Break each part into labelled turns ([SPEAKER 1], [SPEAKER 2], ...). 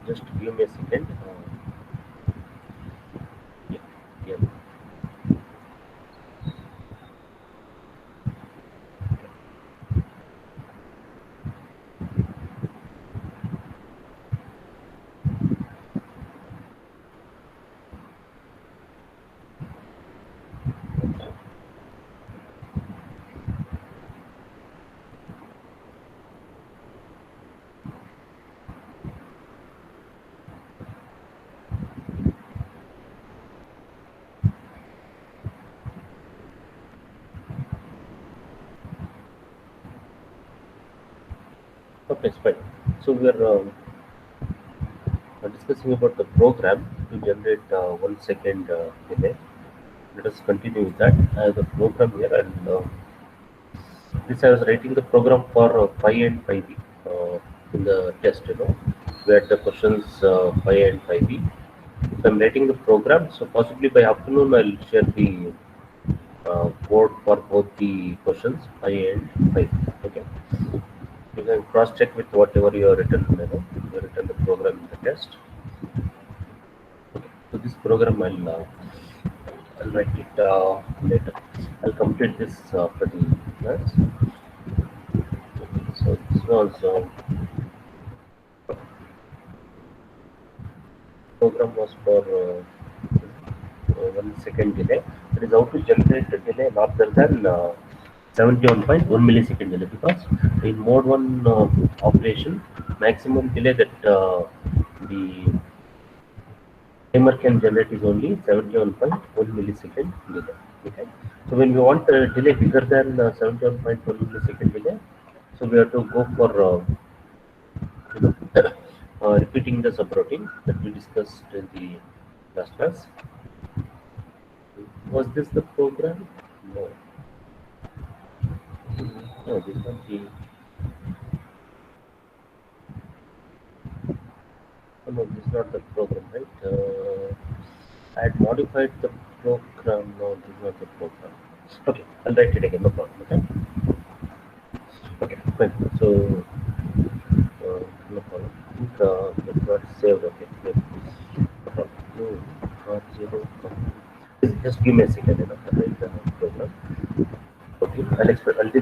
[SPEAKER 1] Just give me a second. Yeah, yeah. Okay, it's fine. So we are discussing about the program to generate 1 second delay. Let us continue with that. I have the program here, and this I was writing the program for Pi and Pi B in the test. We had the questions Pi and Pi B. So I'm writing the program. So possibly by afternoon I'll share the code for both the questions Pi and Pi B. Okay. You can cross check with whatever you have written. You have written the program in the test. So this program I'll write it later. I'll complete this after the class. So this was program was for 1 second delay. That is how to generate a delay larger than 71.1 millisecond delay, because in mode 1 operation, maximum delay that the timer can generate is only 71.1 millisecond delay. Okay. So when we want a delay bigger than 71.1 millisecond delay, so we have to go for you know, repeating the subroutine that we discussed in the last class. Was this the program? No. No, this is not the. Oh, no, this is not the program, right? I had modified the program. No, this is not the program. Okay, I'll write it again. No problem. Okay. Okay, fine. So, no problem. I think it got saved. Okay. Wait. No problem. No, R0. Just give me a second. I'll write the program. Okay,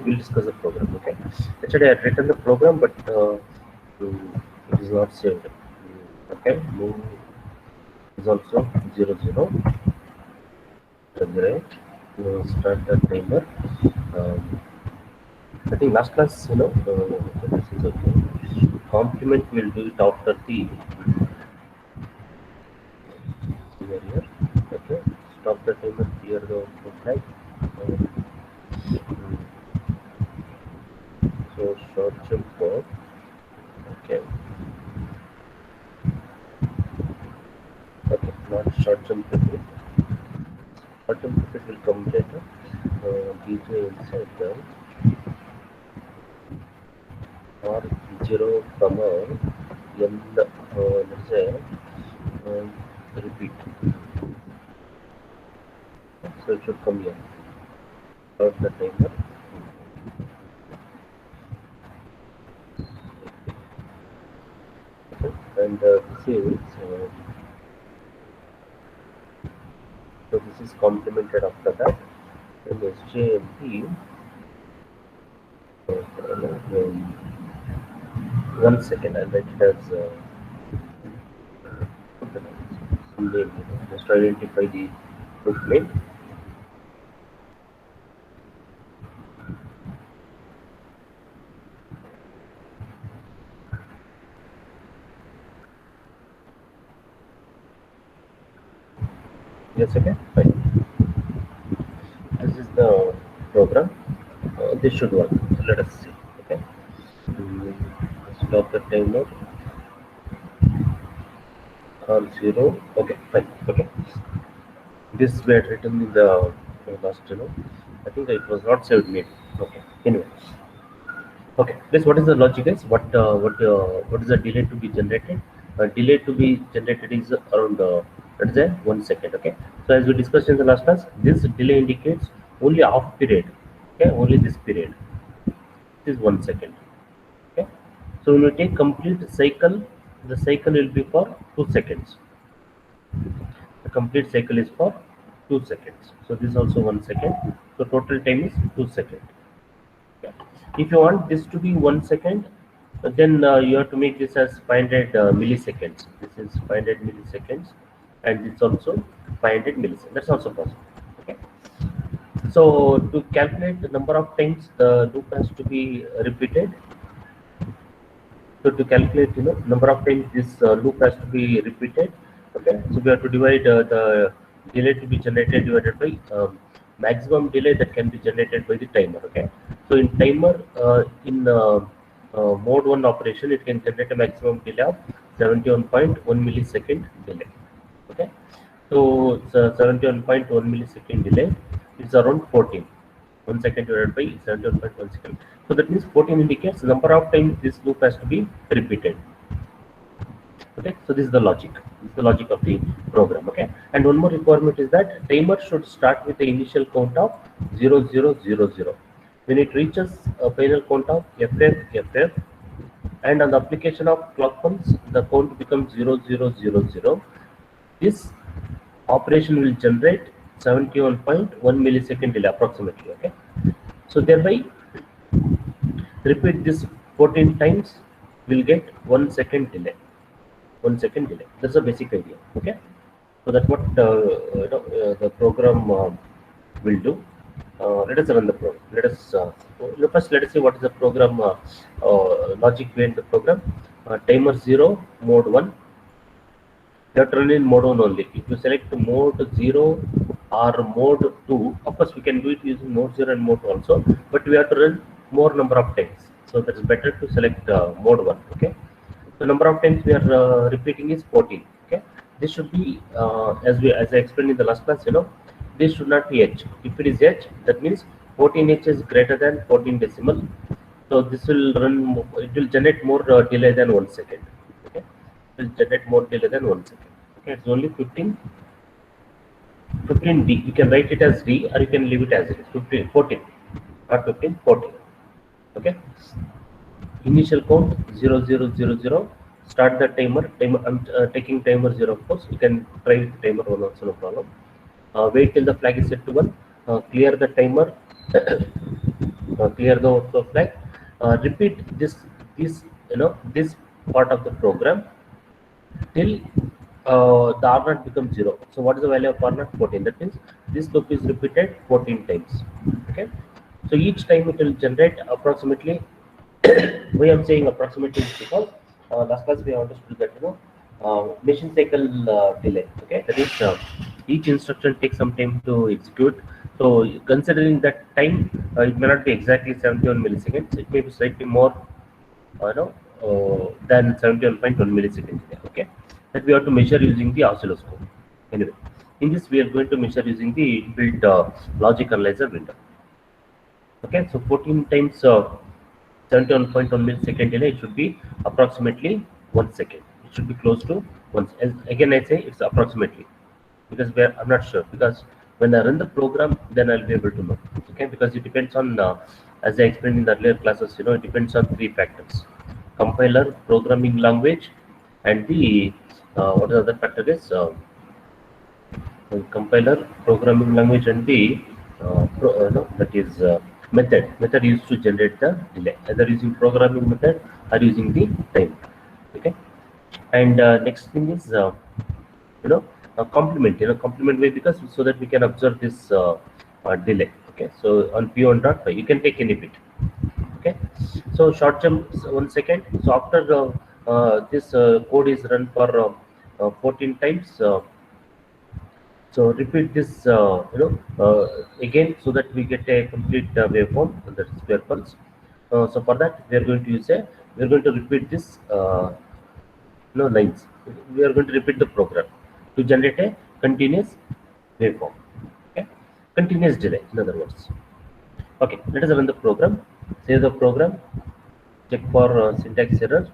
[SPEAKER 1] we'll discuss the program. Okay. Actually, I had written the program, but it is not saved. Okay. Move is also 00. Right. Start the timer. Um, I think last class, this is okay. Complement will do it after the here. Okay. Stop the timer. Clear the output flag. So short jump for. Okay. Okay. Not short jump repeat. Short jump repeat will come later. DJ inside the R0 comma N. Let's say repeat. So it should come here. Start the timer. Okay. And this is so this is complemented after that. And SJMP 1 second. I'll write it as some name. Just identify the book name. Yes, okay, fine. This is the program. This should work. So let us see. Okay. Mm, Stop the timer. R0. Okay, fine. Okay. This we had written in the last. I think it was not saved yet. Okay. Anyway. Okay. This what is the logic is? What is the delay to be generated? Delay to be generated is around let's say 1 second. Okay. So as we discussed in the last class, this delay indicates only half period. Okay. Only this period. This is 1 second. Okay. So when we take complete cycle, the cycle will be for 2 seconds. The complete cycle is for 2 seconds. So this is also 1 second. So total time is 2 seconds. Yeah. If you want this to be 1 second, then you have to make this as 500 milliseconds. This is 500 milliseconds, and it's also 500 milliseconds. That's also possible. Okay. So to calculate the number of times the loop has to be repeated. So to calculate, number of times this loop has to be repeated. Okay. So we have to divide the delay to be generated divided by maximum delay that can be generated by the timer. Okay. So in timer, in mode 1 operation, it can generate a maximum delay of 71.1 millisecond delay. Okay. So 71.1 millisecond delay is around 14. 1 second divided by 71.1 second. So that means 14 indicates the number of times this loop has to be repeated. Okay, so this is the logic. This is the logic of the program. Okay, and one more requirement is that timer should start with the initial count of 0000. When it reaches a final count of FF, and on the application of clock pulse, the count becomes 0000. This operation will generate 71.1 millisecond delay approximately. Okay, so thereby repeat this 14 times, we'll get 1 second delay. 1 second delay. That's the basic idea. Okay, so that's what the program will do. Let us run the program. Let us first let us see what is the program logic behind the program. Timer 0, mode 1. You have to run in mode 1 only. If you select mode 0 or mode 2, of course we can do it using mode 0 and mode 2 also, but we have to run more number of times. So that's better to select mode 1. Okay. So number of times we are repeating is 14. Okay. This should be as I explained in the last class. This should not be H. If it is H, that means 14H is greater than 14 decimal. So this will run. It will generate more delay than 1 second. Okay. Will generate more delay than 1 second. Okay, it's only 15 D. You can write it as D or you can leave it as it is. 15, 14, not 15, 14. Okay. Initial count 0000. Start the timer. I'm taking timer 0, of course. You can try with timer 1 also, no problem. Wait till the flag is set to 1. Clear the timer. Clear the overflow flag. Repeat this part of the program till the R0 becomes 0. So what is the value of R0? 14. That means this loop is repeated 14 times. Okay. So each time it will generate approximately. Why I'm saying approximately is because last class we have understood that machine cycle delay. Okay. That is each instruction takes some time to execute. So considering that time, it may not be exactly 71 milliseconds. It may be slightly more, than 71.1 milliseconds. Okay, that we have to measure using the oscilloscope. Anyway, in this we are going to measure using the built logic analyzer window. Okay, so 14 times 71.1 millisecond delay, it should be approximately 1 second. It should be close to 1. Again, I say it's approximately because I'm not sure, because when I run the program, then I'll be able to know. Okay, because it depends on as I explained in the earlier classes, it depends on 3 factors: compiler, programming language, and the what the other factor is compiler, programming language, and the that is method used to generate the delay, either using programming method or using the time. Okay, and next thing is complement complement way, because so that we can observe this delay. Okay, so on P1.5 you can take any bit. Okay, so short jump 1 second. So after this code is run for 14 times, so repeat this again, so that we get a complete waveform, that is square pulse. So for that we are going to use we are going to repeat this lines. We are going to repeat the program to generate a continuous waveform. Okay, continuous delay, in other words. Okay, let us run the program. Save the program. Check for syntax error.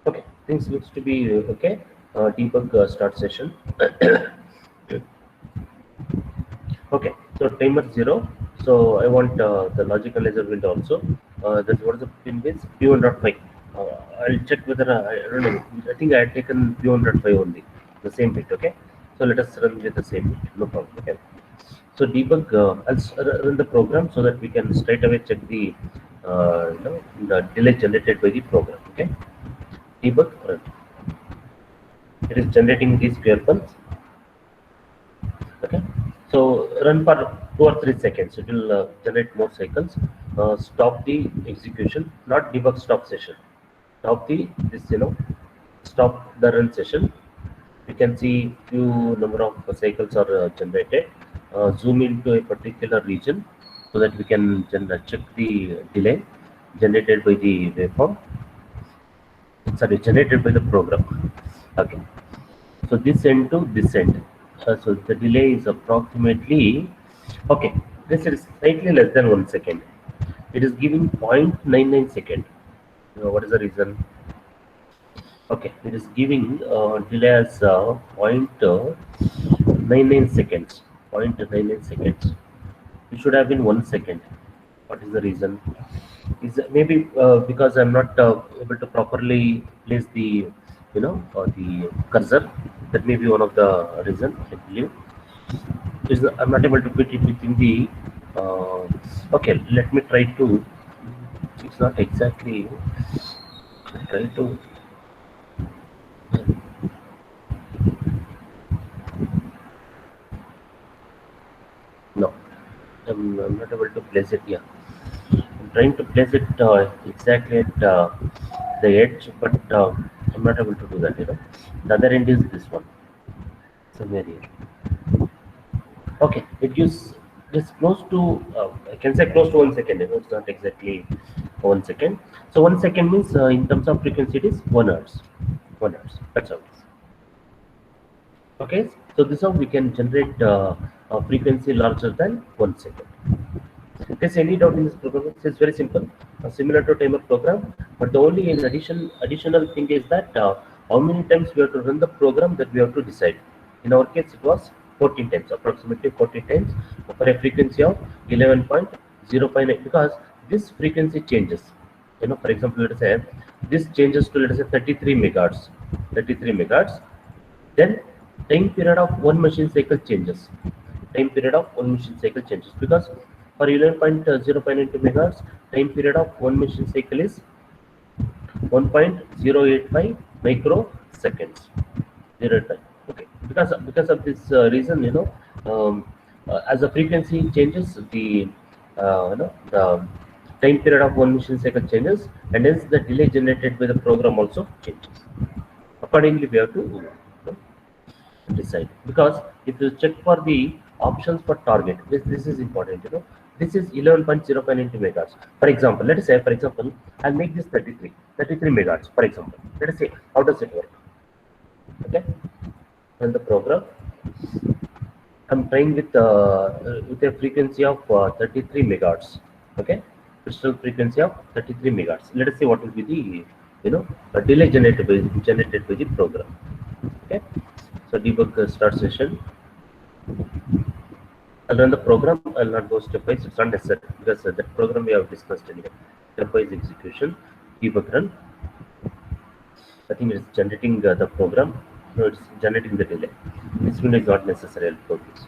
[SPEAKER 1] Okay, things looks to be okay. Debug start session. Okay, so timer 0. So I want the logic analyzer window also. That's what is the pin base P1.5. I'll check whether I don't know. I think I had taken P1.5 only, the same bit. Okay. So let us run with the same bit. No problem. Okay. So debug. Run the program so that we can straight away check the delay generated by the program. Okay. Debug run. It is generating these QR pulse. Okay. So run for 2 or 3 seconds. It will generate more cycles. Stop the execution, not debug stop session. Stop the this stop the run session. You can see few number of cycles are generated. Zoom into a particular region so that we can check the delay generated by the waveform. Sorry, generated by the program. Okay. So this end to this end. So the delay is approximately, okay, this is slightly less than 1 second. It is giving 0.99 second. What is the reason? Okay, it is giving delay as 0.99 seconds. 0.99 seconds. It should have been 1 second. What is the reason? Is maybe because I'm not able to properly place the the cursor. That may be one of the reason, I believe. Is I'm not able to fit it within the. Okay, let me try to. It's not exactly. Try to. No, I'm not able to place it here. I'm trying to place it exactly at the edge, but I'm not able to do that. The other end is this one. Somewhere here. Okay, it gives this close to I can say close to 1 second. It's not exactly 1 second. So 1 second means in terms of frequency it is 1 hertz. 1 hertz. That's how it is. Okay, so this is how we can generate a frequency larger than 1 second. There's any doubt in this program? It's very simple, similar to timer program, but the only in additional thing is that how many times we have to run the program that we have to decide. In our case, it was 14 times, approximately 14 times for a frequency of 11.059 because this frequency changes. For example, let us say this changes to, let us say, 33 megahertz. 33 megahertz. Then time period of one machine cycle changes. Time period of one machine cycle changes because for 11.0.92 megahertz, time period of one machine cycle is 1.085 microseconds. 0.85. Okay, because of this reason, as the frequency changes, the the time period of one machine cycle changes, and hence the delay generated by the program also changes. Accordingly, we have to decide, because if you check for the options for target, this is important. This is 11.0.90 megahertz. For example, let us say, for example, I'll make this 33 megahertz. For example, let us say, how does it work? Okay, and the program I'm trying with a frequency of 33 megahertz. Okay, crystal frequency of 33 megahertz. Let us see what will be the delay generated by the program. Okay, so debug start session. I'll run the program. I'll not go stepwise. It's unnecessary because that program we have discussed anyway. Stepwise execution, debug run. I think it's generating the program. No, it's generating the delay. This window is not necessary. I'll close this.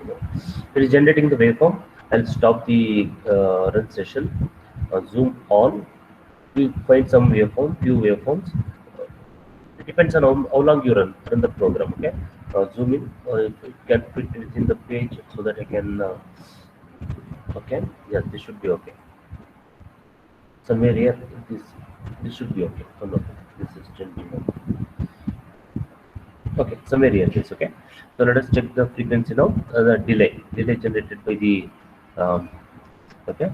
[SPEAKER 1] It is generating the waveform. I'll stop the run session. Zoom on. You find some waveform, few waveforms. It depends on how long you run the program. Okay. Zoom in. If it can fit within the page so that I can. Okay. Yeah, this should be okay. Somewhere here, this should be okay. Oh no, this is 21. Okay, somewhere here it is okay. So let us check the frequency now. The delay generated by the okay,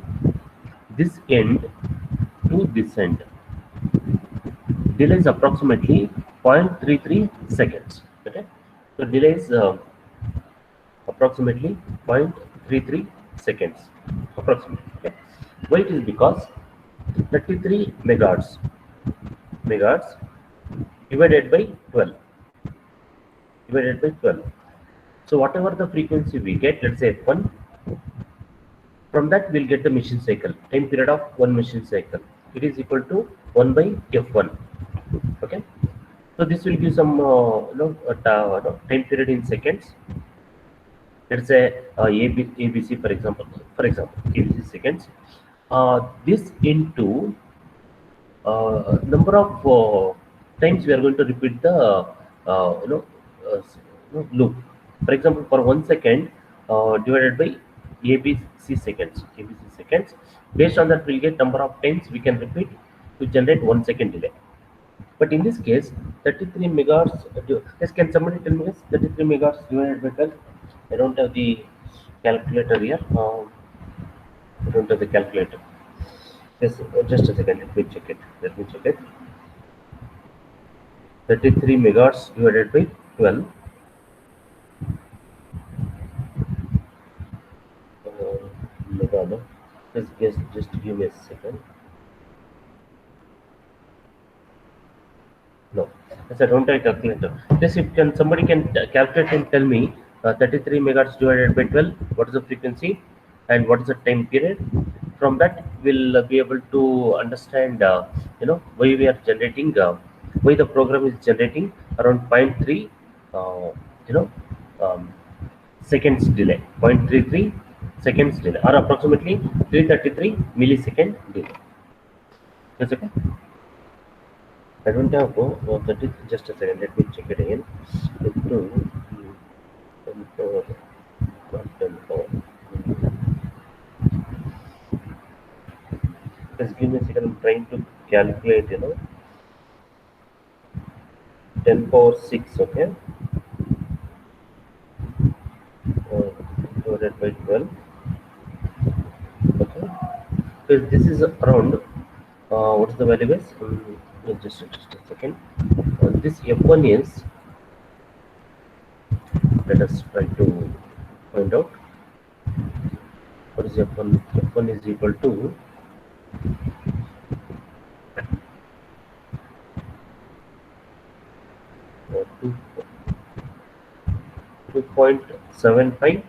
[SPEAKER 1] this end to this end. Delay is approximately 0.33 seconds. Okay, so delay is approximately 0.33 seconds. Approximately. Okay, why it is because 33 megahertz divided by 12. So whatever the frequency we get, let's say f1, From that we'll get the machine cycle, time period of one machine cycle. It is equal to 1 by f1. Okay, so this will give some time period in seconds. Let's say ABC, for example, ABC seconds. This into number of times we are going to repeat the loop. For example, for 1 second divided by ABC seconds. Based on that, we'll get number of times we can repeat to generate 1 second delay. But in this case, 33 megahertz. Yes, can somebody tell me this? 33 megahertz divided by 12. I don't have the calculator here. I don't have the calculator. Yes, just a second. Let me check it. 33 megahertz divided by 12. Mega, no? Just give me a second. No, yes, I don't have a calculator. Yes, if can somebody can calculate and tell me 33 megahertz divided by 12, what is the frequency and what is the time period? From that, we'll be able to understand, why we are generating, why the program is generating around 0.3, you know, um, seconds delay, 0.33 seconds delay, or approximately 333 millisecond delay. That's okay. I don't have that is just a second. Let me check it again. Into 10 power, not 10 power. Just give me a second. I'm trying to calculate. 10 power 6. Okay. Divided by 12. Okay. So this is around. What is the value base? Just a second. This F1 is. Let us try to find out. What is F1? F1 is equal to 2.75.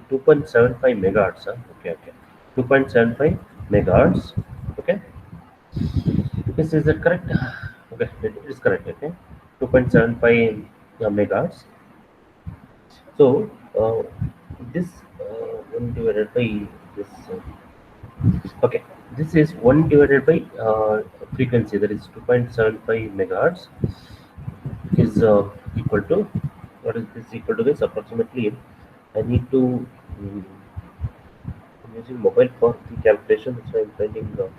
[SPEAKER 1] 2.75 megahertz. Okay. 2.75 megahertz. Okay. Is that correct? Okay, it is correct. Okay, 2.75 megahertz. So this 1 divided by this. Okay, this is 1 divided by frequency, that is 2.75 megahertz is equal to, what is this equal to? This approximately, I need to I'm using mobile for the calculation, that's why I'm finding okay.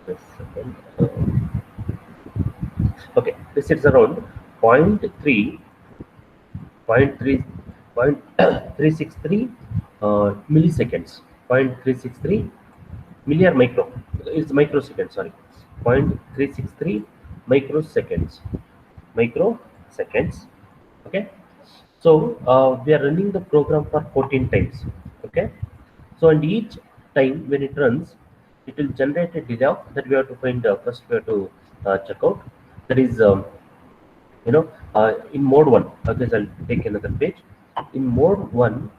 [SPEAKER 1] Just a second. Okay, this is around 0.3 0.363 milliseconds. 0.363 milli or micro. It's microseconds. Sorry, 0.363 microseconds. Microseconds. Okay. So we are running the program for 14 times. Okay. So and each time when it runs, it will generate a delay that we have to find. First, we have to check out. That is in mode 1. Okay, so I'll take another page. In mode 1,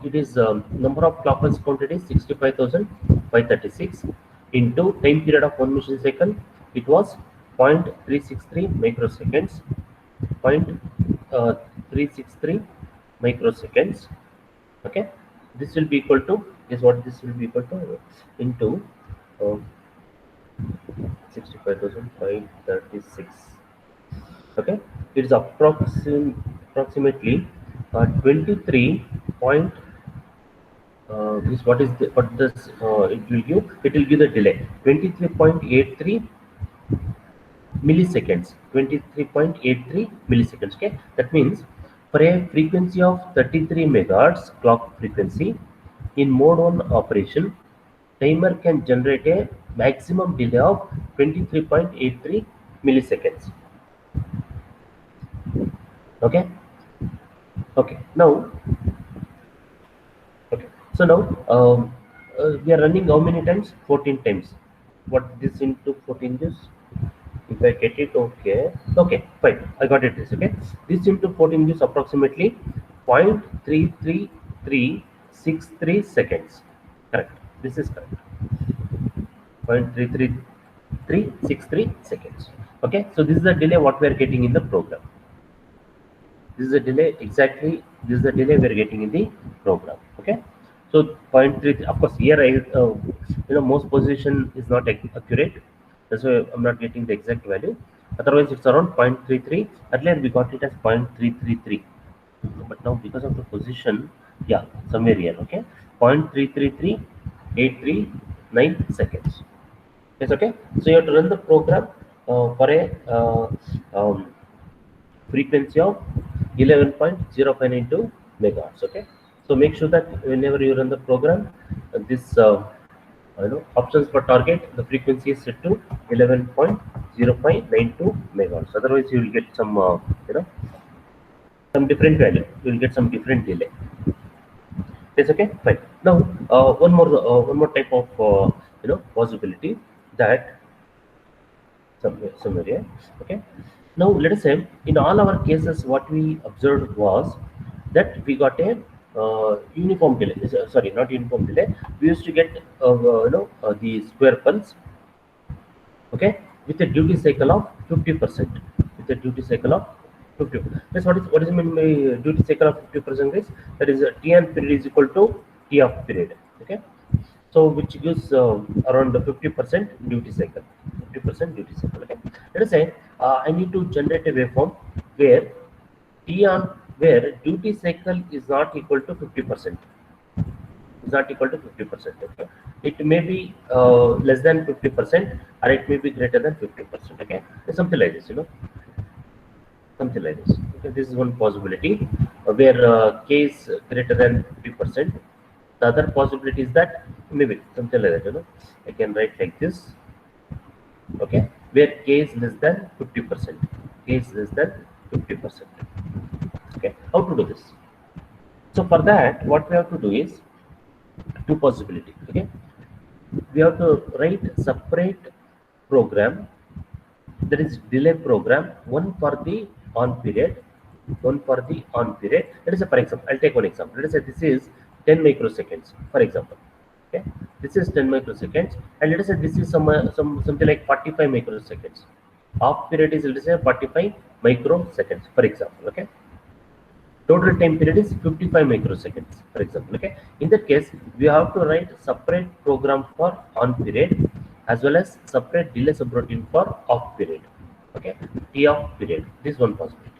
[SPEAKER 1] it is number of clocks counted is 65,536 into time period of one machine cycle. It was 0.363 microseconds. 0.363 microseconds. Okay, this will be equal to, is what this will be equal to, into 65,536. Okay, it is approximately 23 point. This what is the, what this it will give? It will give the delay 23.83 milliseconds. 23.83 milliseconds. Okay, that means for a frequency of 33 megahertz clock frequency in mode 1 operation, timer can generate a maximum delay of 23.83 milliseconds. Okay. Now, okay. So now we are running how many times? 14 times. what this into 14 gives? If I get it, okay, fine, I got it. This, okay, this into 14 gives approximately 0.33363 seconds. Correct. This is correct. 0.33363 seconds. Okay, so this is the delay what we are getting in the program. This is a delay exactly. This is the delay we are getting in the program. Okay, so 0.3. Of course, here I most position is not accurate. That's why I'm not getting the exact value. Otherwise, it's around 0.33. Earlier we got it as 0.333, but now because of the position, yeah, somewhere here. Okay, 0.333839 seconds. Yes, okay. So you have to run the program for a frequency of 11.0592 megahertz. Okay, so make sure that whenever you run the program, this options for target, the frequency is set to 11.0592 megahertz. Otherwise, you will get some some different value. You will get some different delay. Yes, okay, fine. Now, one more type of possibility that somewhere here. Okay. Now let us say in all our cases, what we observed was that we got a uniform delay. Sorry, not uniform delay. We used to get the square pulse. Okay, with a duty cycle of 50%. With a duty cycle of 50. That's what is meant by duty cycle of 50%, guys. That is T(n) period is equal to T of period. Okay. So which gives around the 50% duty cycle. 50% duty cycle. Okay. Let us say I need to generate a waveform where T on where duty cycle is not equal to 50%. Is not equal to 50%. Okay. It may be less than 50%, or it may be greater than 50%. Okay. Something like this. Something like this. Okay. This is one possibility where K is greater than 50%. The other possibility is that maybe something like that. I can write like this. Okay, where K is less than 50%. K is less than 50%. Okay, how to do this? So for that, what we have to do is two possibility. Okay, we have to write separate program, that is delay program, one for the on period, one for the on period. Let us say, for example, I'll take one example. Let us say this is 10 microseconds, for example. Okay, this is 10 microseconds, and let us say this is something like 45 microseconds. Off period is, let us say, 45 microseconds, for example. Okay, total time period is 55 microseconds, for example. Okay, in that case, we have to write separate program for on period as well as separate delay subroutine for off period. Okay, T off period. This one possibility.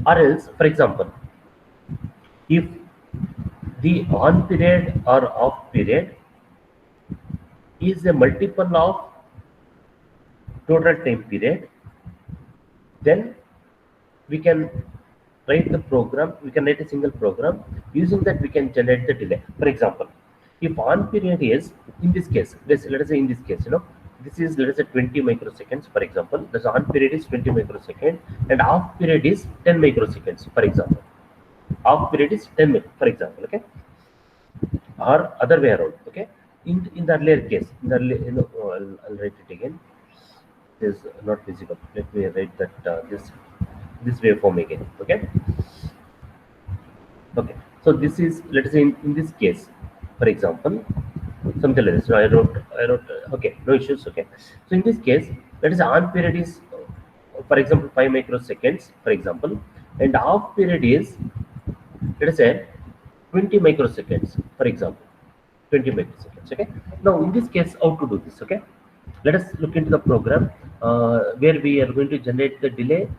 [SPEAKER 1] Or else, for example, if the on period or off period is a multiple of total time period, then we can write the program, we can write a single program. Using that, we can generate the delay. For example, if on period is, in this case, let us say in this case, this is, let us say, 20 microseconds, for example. The on period is 20 microseconds and off period is 10 microseconds, for example. Off period is 10, for example. Okay, or other way around. Okay, in the earlier case, in the earlier, I'll write it again. It is not visible. Let me write that this waveform again. Okay, okay, so this is, let us say, in this case, for example, something like this. So I wrote okay, no issues. Okay, so in this case, let us say on period is for example 5 microseconds, for example, and off period is, let us say, 20 microseconds, for example. 20 microseconds. Okay, now in this case, how to do this? Okay, let us look into the program where we are going to generate the delay,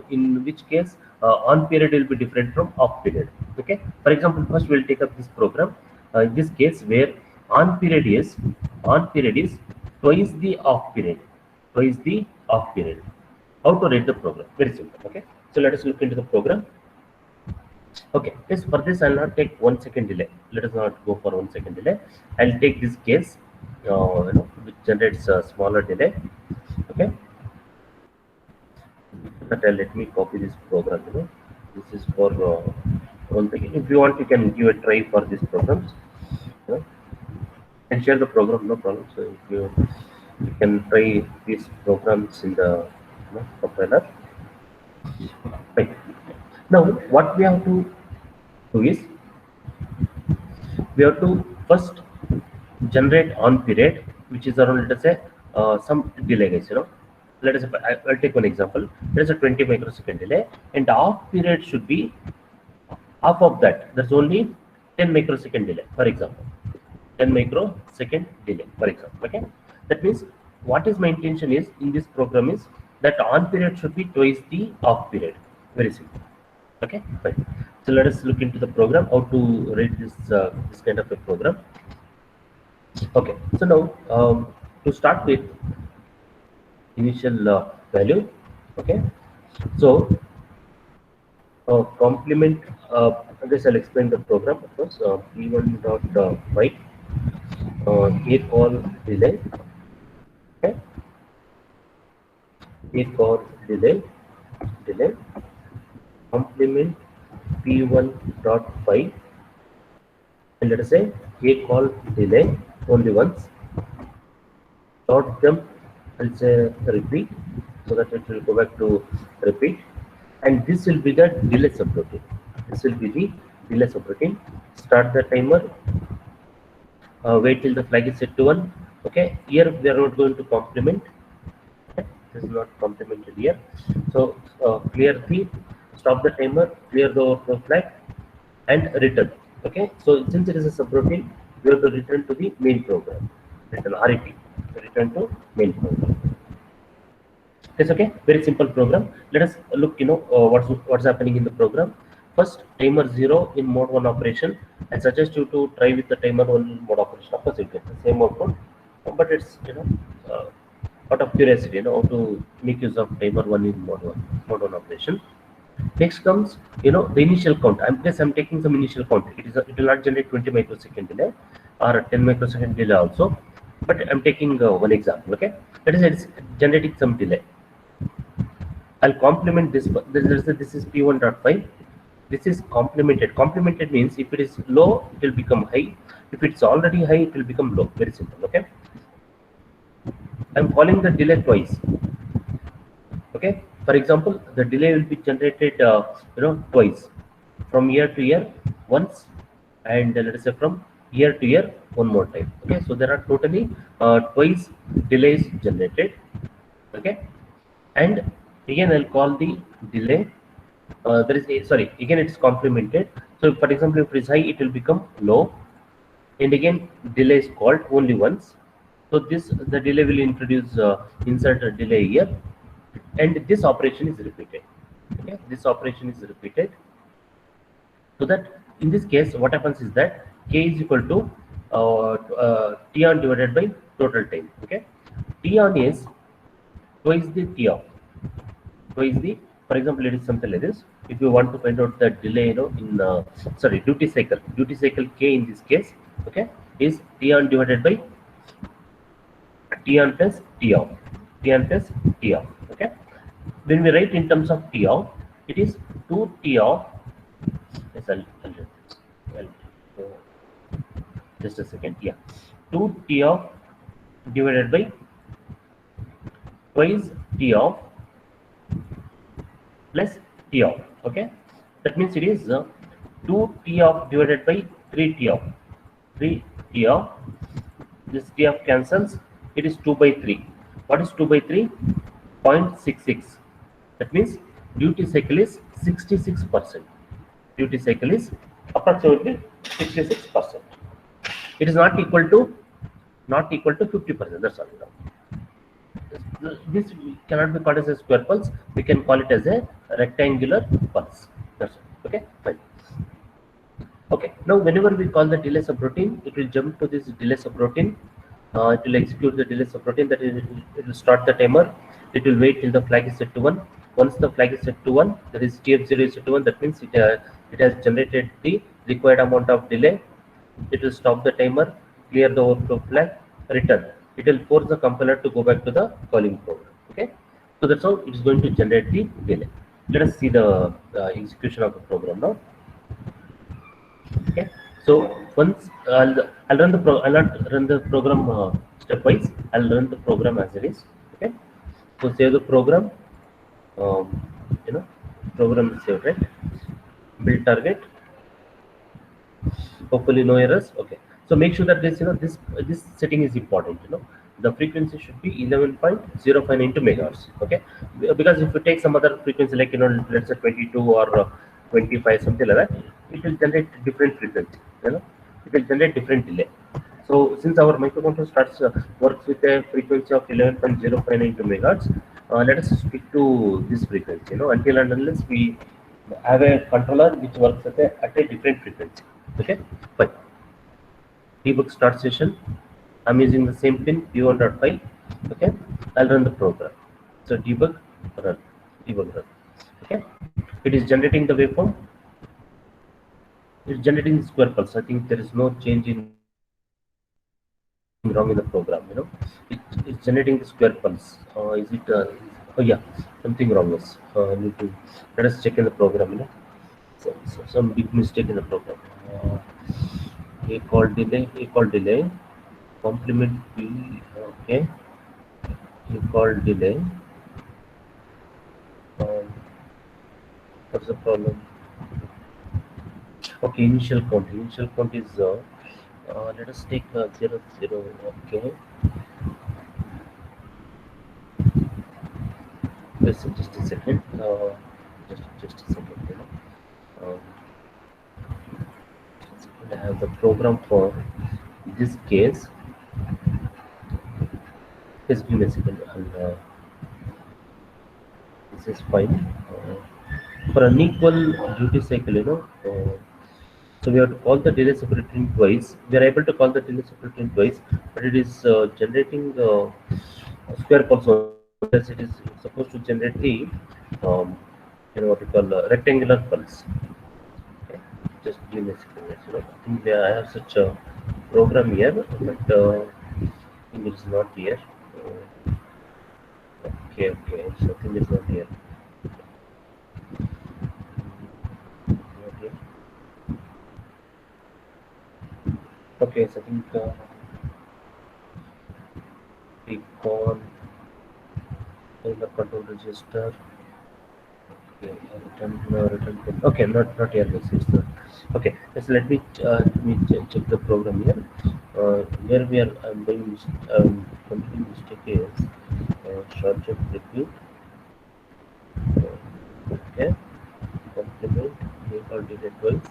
[SPEAKER 1] in which case on period will be different from off period. Okay, for example, first we'll take up this program, in this case where on period is twice the off period. Twice the off period. How to write the program? Very simple. Okay, so let us look into the program. Okay, yes, for this I'll not take 1 second delay. Let us not go for 1 second delay. I'll take this case, which generates a smaller delay. Okay, but let me copy this program. This is for 1 second. If you want, you can give a try for these programs. You know. can share the program, no problem. So if you can try these programs in the compiler. Right. Now what we have to do is we have to first generate on period, which is around, let us say, some delay, guys. Let us say, I'll take one example. There's a 20 microsecond delay, and off period should be half of that. There's only 10 microsecond delay, for example. 10 microsecond delay, for example. Okay, that means what is my intention is in this program is that on period should be twice the off period. Very simple. Okay, fine. So let us look into the program, how to write this kind of a program. Okay, so now to start with initial value. Okay, so complement. I guess I'll explain the program. Of course, p1 dot write a call delay. Okay, a call delay complement p1 dot 5, and let us say a call delay only once. Dot jump, I'll say repeat, so that it will go back to repeat, and this will be the delay subroutine. This will be the delay subroutine. Start the timer. Wait till the flag is set to 1. Okay, here we are not going to complement. Okay? This is not complemented here. So clear the, stop the timer, clear the overflow flag, and return. Okay, so since it is a subroutine, we have to return to the main program. Return RET. Return to main program. It's okay. Very simple program. Let us look. What's happening in the program. First, timer 0 in mode 1 operation. I suggest you to try with the timer 1 mode operation. Of course, you get the same output, but it's out of curiosity, how to make use of timer 1 in mode 1 operation. Next comes, the initial count. I'm taking some initial count. It will not generate 20 microsecond delay or 10 microsecond delay also, but I'm taking one example. Okay, that is, it's generating some delay. I'll complement this. This is p1.5. This is complemented. Complemented means if it is low, it will become high. If it's already high, it will become low. Very simple. Okay. I'm calling the delay twice. Okay. For example, the delay will be generated, twice, from year to year once, and let us say from year to year one more time. Okay. So there are totally twice delays generated. Okay. And again, I'll call the delay. Again it's complemented. So for example, if it is high, it will become low, and again delay is called only once. So the delay will introduce insert a delay here, and this operation is repeated. Okay, this operation is repeated, so that in this case what happens is that k is equal to t on divided by total time. Okay, t on is twice the t off. Twice the, for example, it is something like this. If you want to find out the delay, in duty cycle k in this case, okay, is t on divided by t on plus t off, okay. When we write in terms of t off, it is 2 t off. Yes, I'll just a second. Yeah, 2 t off divided by twice t off plus t off. Okay, that means it is 2 t off divided by 3 t off. 3 t off. This t off cancels. It is 2 by 3. What is 2 by 3? 0.66. That means duty cycle is 66%. Duty cycle is approximately 66%. It is not equal to 50%. That's all. This cannot be called as a square pulse. We can call it as a rectangular pulse. That's all. Okay, fine. Okay, now whenever we call the delay subroutine, it will jump to this delay subroutine. It will execute the delay subroutine. That is, it will start the timer. It will wait till the flag is set to 1. Once the flag is set to 1, that is TF0 is set to 1. That means it has generated the required amount of delay. It will stop the timer, clear the overflow flag, return. It will force the compiler to go back to the calling program. Okay, so that's how it is going to generate the delay. Let us see the execution of the program now. Okay, So once I'll run the I'll not run the program stepwise. I'll run the program as it is. Okay. So save the program. Um, you know, program is saved, right? Build target. Hopefully no errors. Okay. So make sure that this setting is important. The frequency should be 11.052 megahertz. Okay. Because if you take some other frequency like let's say 22 or 25 something like that, it will generate different frequency. It will generate different delay. So since our microcontroller works with a frequency of 11.0592 megahertz, let us stick to this frequency. Until and unless we have a controller which works at a different frequency. Okay, fine. Debug start session. I'm using the same pin P1.5. Okay, I'll run the program. So debug run, debug run. Okay, it is generating the waveform. It's generating the square pulse. I think there is no change in wrong in the program. It's generating the square pulse. Is it? Oh yeah, something wrong is. Need to let us check in the program. So some big mistake in the program. A call delay, complement P. Okay, A call delay. Um, what's the problem? Okay, initial count. Initial count is. Let us take 0 0. Okay, just a second. Just a second. Um, I have the program for this case. Just give me a second. This is fine. For unequal duty cycle, so we have to call the delay separating twice. We are able to call the delay separating twice, but it is generating square pulse only, because it is supposed to generate the um, what you call rectangular pulse. Okay. Just give me a second. I think I have such a program here, but I think it's not here. Okay. So I think it's not here. Not here. Okay, so I think we call in the control register. Okay, return pin. Okay, not here. This is the okay. So let me check the program here. Here we are. I'm doing completing mistake is short jump repeat. Okay, complement default delay twice.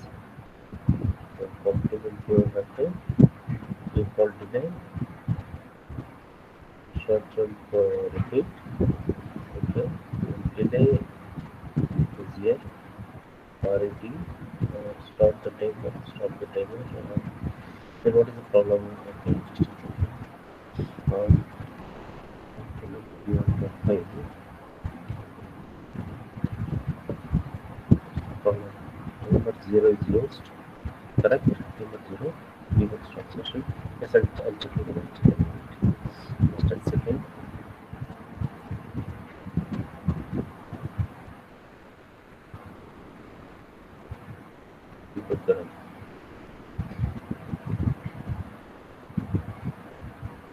[SPEAKER 1] So complement your vector default delay short jump repeat. Okay, delay is here. RET start the timer. Start the timer. Then what is the problem? Okay, just a second. Beyond the file. Problem number 0 is used. Correct? Number 0. Debug start session. Yes, I'll check it out. Just a second. Debug the run.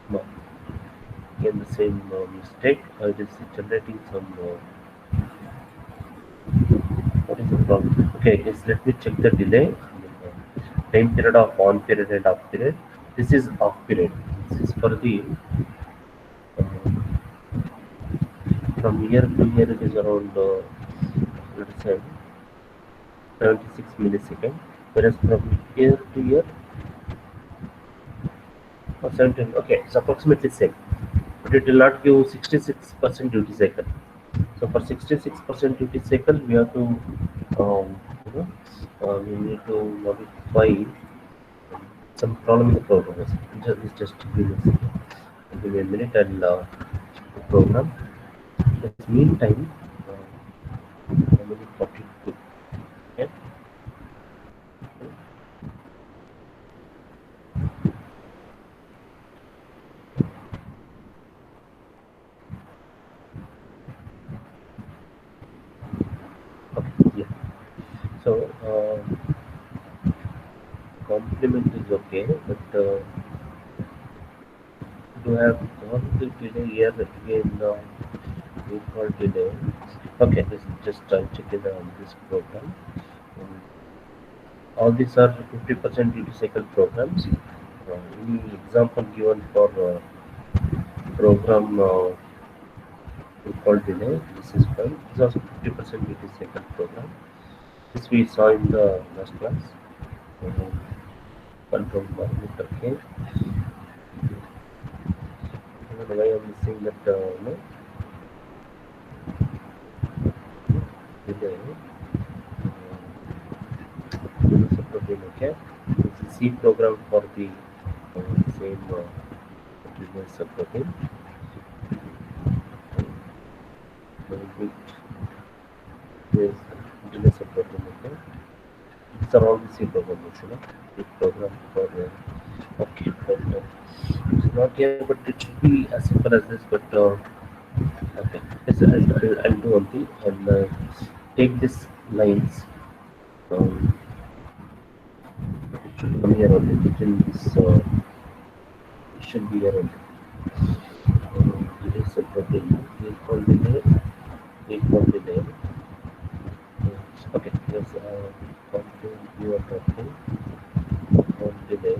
[SPEAKER 1] No. Again, the same mistake. It is generating some. What is the problem? Okay, yes, let me check the delay. Time period of on period and off period. This is off period. This is for the from here to here it is around let's say 76 milliseconds, whereas from here to here 17. Okay, it's approximately same, but it will not give 66% duty cycle. So for 66% duty cycle, we have to we need to modify some problem in the program. Just give me a second. Give me a minute and program. In the meantime, I'm going to 42. Okay. Okay. Yeah. So okay, but do have gone to delay here again. We call delay. Okay, this is just checking this program. Um, all these are 50% duty cycle programs. Any example given for program we call delay? This is fine. This is also 50% duty cycle program. This we saw in the last class. Uh, Control parameter K. I don't know why I'm missing that no delay. Subroutine, okay. This is C program for the same business subroutine. Bit is business subroutine, okay. These are all the C programs, you know. The program for okay, but it's not here, but it should be as simple as this. But okay, yes, I'll do one thing. I'll take this lines. Um, it should come here only. Within this, it should be here only. Delay subroutine. Equal delay. Equal delay. Okay, yes. Come to view of talking. On delay.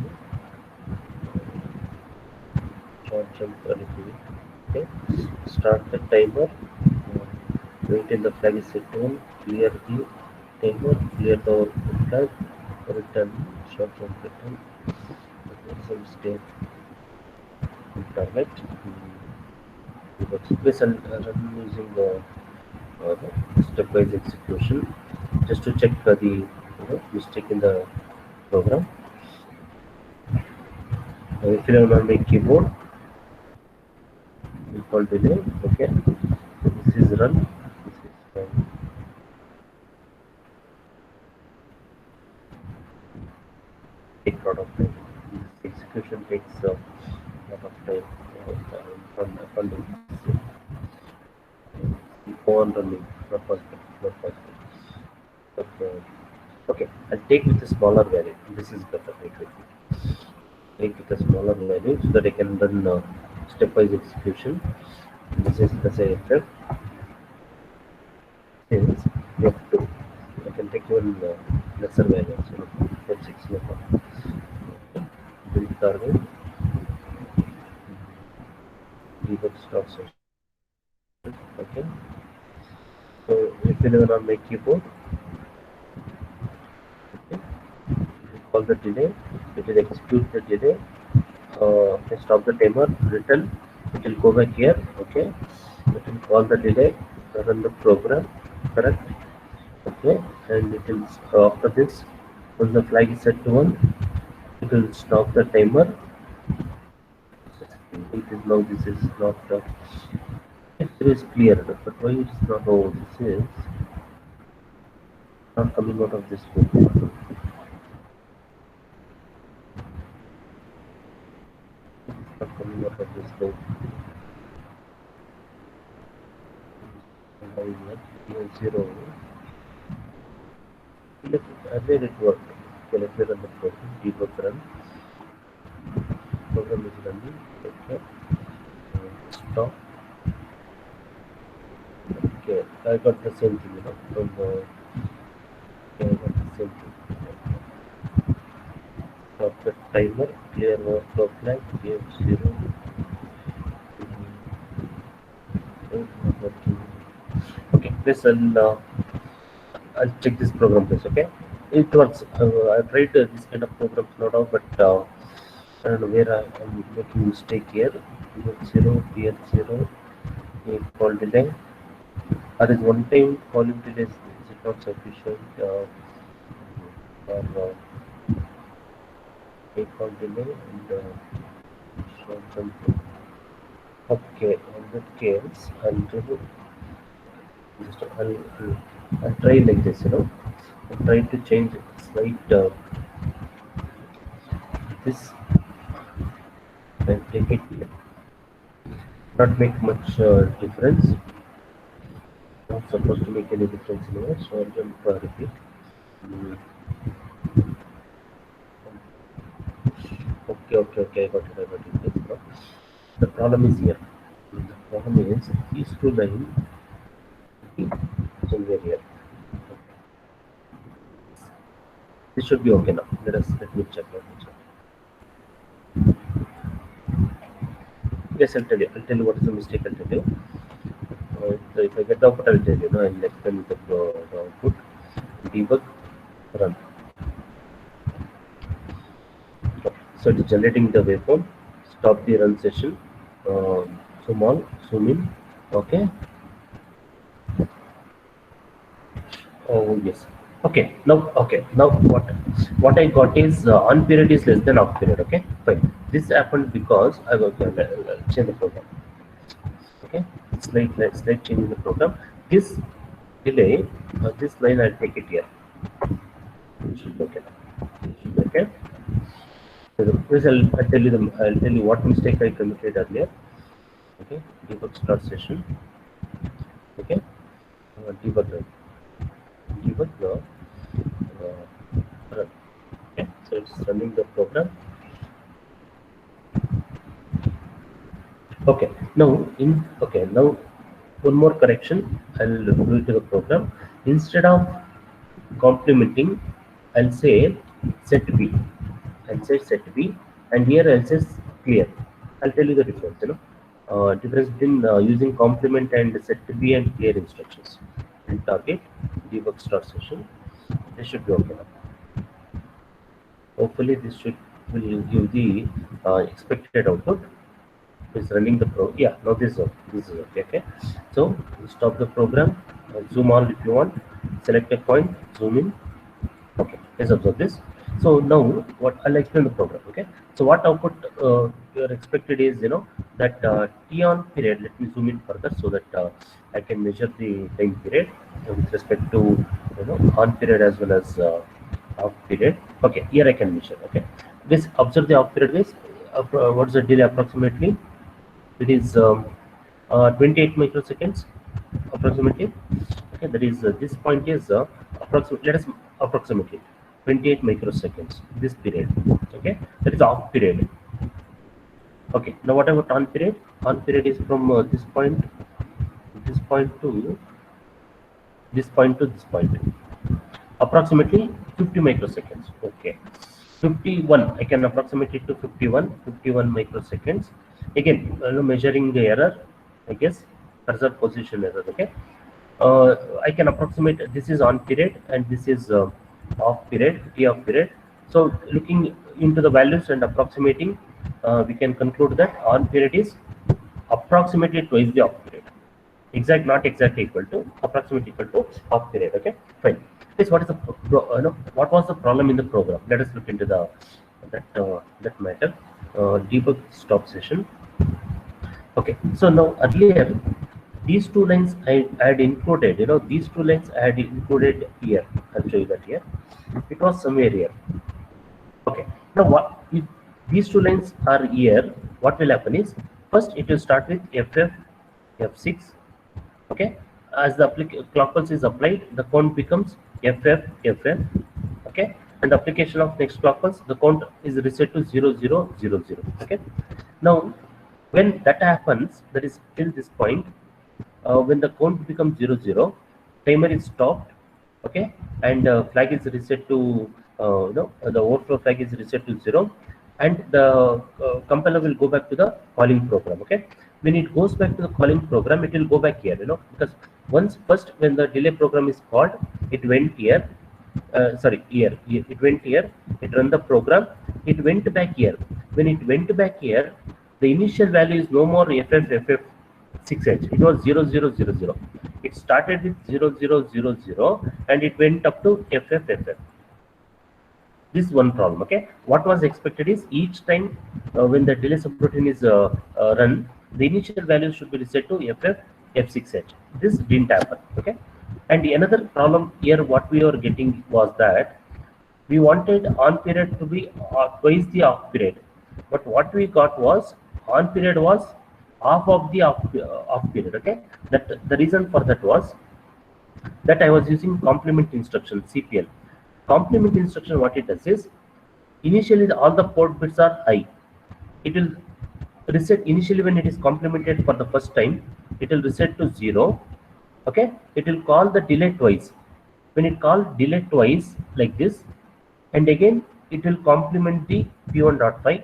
[SPEAKER 1] Short jump repeat. Okay. Start the timer. Wait till the flag is set on. Clear the timer. Clear the output flag. Return. Short jump return. Some state target. This and run using uh, stepwise execution just to check the mistake in the program. If you have on my keyboard, equal delay. Okay, so this is run. This is take a lot of time. This execution takes a lot of time. Funding. Go on running. Not possible. Not possible. Okay. Okay. I'll take with a smaller value. This is better. Wait. Take with a smaller value so that I can run stepwise execution. This is the say effect. Is F2. I can take even lesser values. F6 no problem. Build target. Debug stop session. Okay. So if you learn on my keyboard, okay, call the delay. It will execute the delay. Okay, stop the timer. Return. It will go back here. Okay. It will call the delay. Run the program. Correct. Okay. And it will after this, when the flag is set to 1, it will stop the timer. It is now this is not it is clear, but why it is not? Oh, this is not coming out of this book. Not coming out of this book. Zero. Earlier it worked. Okay, let me run the program. Debug run. Program is running. Okay. Stop. Okay, I got the same thing, from the. Okay, I got the same thing. Stop the timer. Clear workflow flag. F0. Okay, this I'll check this program please. Okay, it works. I tried this kind of programs lot of, but I don't know where I am making mistake here. F0, PL0, call delay. There is one time calling delay is it not sufficient for a call delay and short jump. Okay, in that case, I'll try like this, I'm trying to change slight this and take it here. Not make much difference. Not supposed to make any difference anyway. So I'll jump repeat. Mm, Okay. I got it. Yes, bro. The problem is here. The problem is these two lines somewhere here. This should be okay now. Let me check. Yes, I'll tell you. I'll tell you what is the mistake. I'll tell you. So if I get the output, I'll tell you. No, I'll explain the output. Debug, run. Okay. So it is generating the waveform. Stop the run session. Zoom out, zoom in. Okay. Oh yes. Now what I got is on period is less than off period. Okay, fine. This happened because I will change the program. Okay, slight change in the program. This delay, this line I'll take it here. It should be okay. It should be okay. So this I'll tell you what mistake I committed earlier. Okay, debug start session. Okay, debug run. Debug run. Okay, so it's running the program. Okay, now one more correction. I'll do it to the program. Instead of complementing, I'll say set B. I'll say set B, and here I'll say clear. I'll tell you the difference. Difference between using complement and set B and clear instructions. And target debug start session. This should be okay now. Hopefully, this will give the expected output. Is running the pro. Yeah, now this is okay. Okay, so stop the program. Zoom all if you want. Select a point. Zoom in. Okay, let's observe this. So now what I'll explain the program. Okay, so what output you're expected is that t on period. Let me zoom in further so that I can measure the time period with respect to on period as well as off period. Okay, here I can measure. Okay, this observe the off period is what's the delay approximately? It is 28 microseconds approximately. Okay, that is this point is approximately. Let us approximate it. 28 microseconds. This period. Okay, that is off period. Okay, now what about on period? On period is from this point to this point. Approximately 50 microseconds. Okay, 51. I can approximate it to 51 microseconds. Again, measuring the error, I guess cursor position error. Okay, I can approximate. This is on period and this is off period, t off period. So looking into the values and approximating, we can conclude that on period is approximately twice the off period. Not exactly equal to, approximately equal to off period. Okay, fine. This what is the what was the problem in the program? Let us look into that matter. Debug stop session. Okay, so now earlier these two lines I had included. These two lines I had included here. I'll show you that here. It was somewhere here. Okay, now what if these two lines are here? What will happen is first it will start with FF F6. Okay, as the clock pulse is applied, the count becomes FF FF. Okay, and the application of next clock pulse, the count is reset to 0000. Okay, now when that happens, that is till this point, when the count becomes 00, timer is stopped. Okay, and flag is reset to the overflow flag is reset to 0, and the compiler will go back to the calling program. Okay, when it goes back to the calling program, it will go back here. Because first when the delay program is called, it went here. Here it went here. It run the program. It went back here. When it went back here, the initial value is no more FF6H. It was 0000. It started with 0000 and it went up to FFFF. This one problem. Okay, what was expected is each time when the delay subroutine is run, the initial value should be reset to FF6H. This didn't happen. Okay, and another problem here, what we were getting was that we wanted on period to be twice the off period, but what we got was on period was half of the off period. Okay, that the reason for that was that I was using complement instruction, CPL. Complement instruction, what it does is initially all the port bits are high. it will reset initially when it is complemented for the first time. It will reset to 0. Okay, it will call the delay twice. When it calls delay twice like this, and again it will complement the p1.5.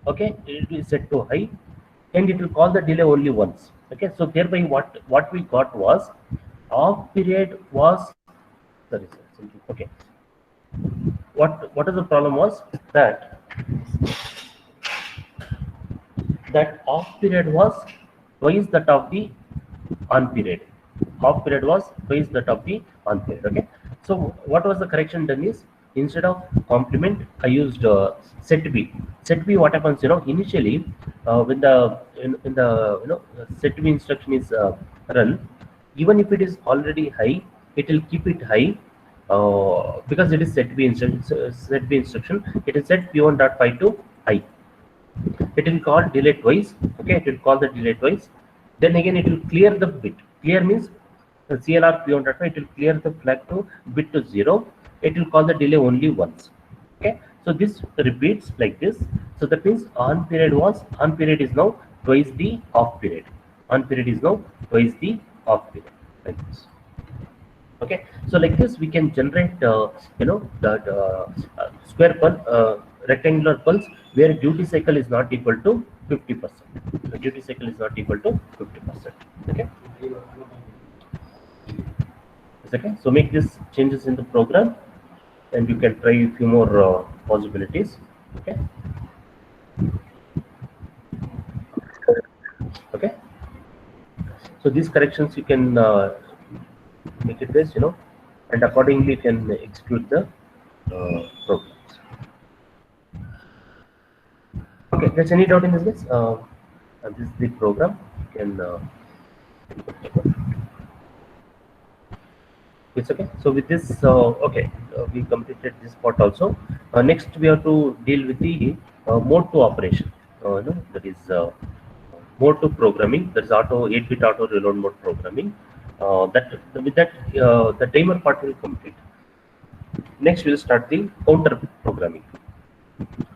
[SPEAKER 1] Okay, it will set to high, and it will call the delay only once. Okay, so thereby what we got was off period was, sorry sir, okay, what is the problem was that off period was twice that of the on period. Off period was twice that of the on period. Okay. So what was the correction done is, instead of complement, I used set B. Set B, what happens? Initially, when the in the set B instruction is run, even if it is already high, it will keep it high because it is set B instruction. Set B instruction. It is set P1.5 to high. It will call delay twice. Okay, it will call the delay twice. Then again it will clear the bit. Clear means the CLR P1.5, it will clear the flag to bit to 0. It will call the delay only once. Okay, so this repeats like this. So that means on period is now twice the off period. On period is now twice the off period, like this. Okay, so like this we can generate that square pulse, rectangular pulse, where duty cycle is not equal to 50%. The duty cycle is not equal to 50%. Okay, it's okay. So make these changes in the program, and you can try a few more possibilities. Okay, okay, so these corrections you can make it this, and accordingly you can execute the programs. Okay, there's any doubt in this, guys? This is the program. You can. It's okay. So with this, okay, we completed this part also. Next, we have to deal with the mode 2 operation. That is mode 2 programming. That is 8-bit auto reload mode programming. That with that, the timer part will complete. Next, we'll start the counter programming.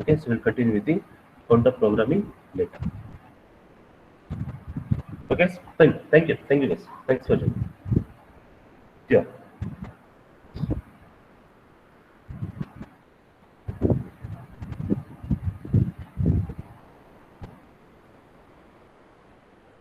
[SPEAKER 1] Okay, so we'll continue with the counter programming later. Okay, fine. Thank you guys. Thanks for joining. Yeah.